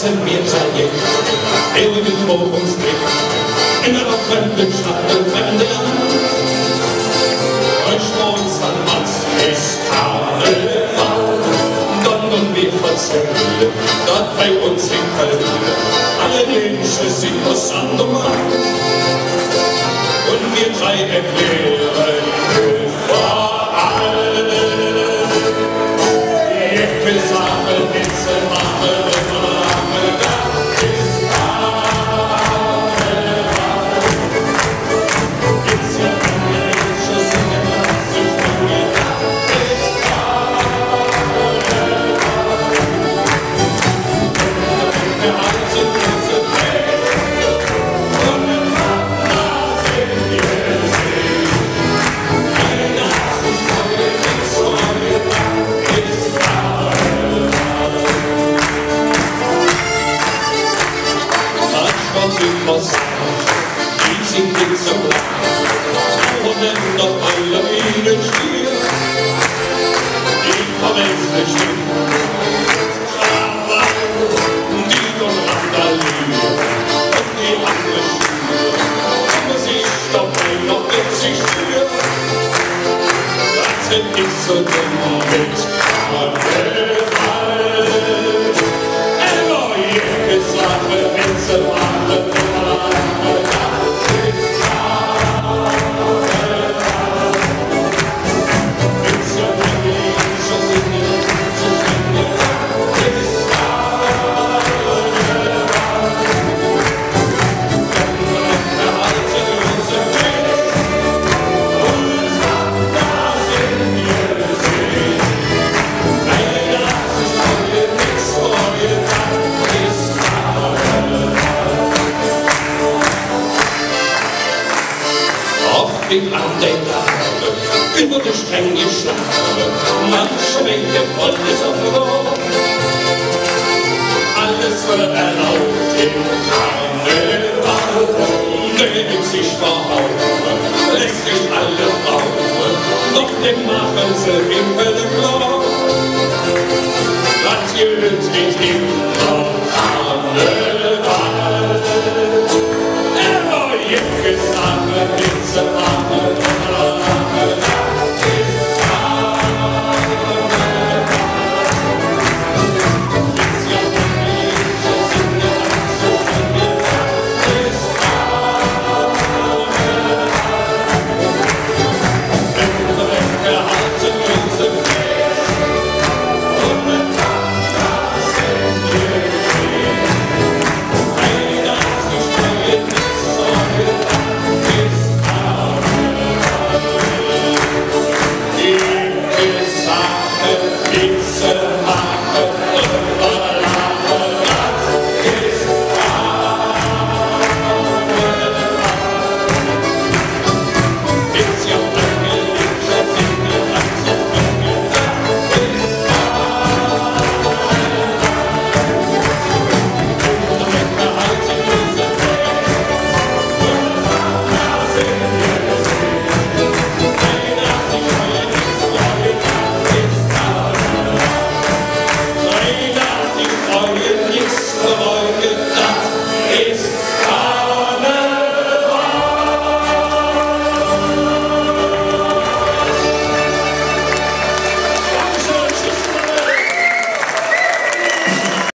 sitzen wir Italiener, irgendwo uns bringt, in einer fremden Stadt, im fremden Land. Und Schmonzermatz ist Karneval, donnern wir verzählen, dort bei uns in Köln, alle Menschen sind aus anderem Land. Und wir drei erklären überall, ich will sagen, Witze machen, das ist Karneval. Gibt's ja viele Menschen, singen das in Juli, das ist Karneval. Und wir alle sind große Tränen, und im Partner sind wir sehen. Keiner hat sich neue, nichts Neues, das ist Karneval. Manchmal sind wir sauer, die sind nicht so blau, und doch alle wieder stier. Die verwechseln Stimmen, Krawall, die und Randalier, und die andere Schuhe, aber sich doch noch mit sich spürt. Das sind nicht so dumm mit Karneval. Neue Sache, Witze machen, das ist Karneval. Witze, Menschen singen, zu singen, das ist Karneval. Der alte große König, und da sind wir sehen. Keiner hat sich neue, nichts Neues, das ist Karneval. Oft wird an den Tagen über die Stränge geschlagen, manche Menge voll ist auf dem Ohr. Alles wird erlaubt im Karneval, nötig sich verhauen, lässt sich alle Frauen, doch den machen sie Winkel klar. Natürlich geht immer Karneval. Neue Sache, Witze machen.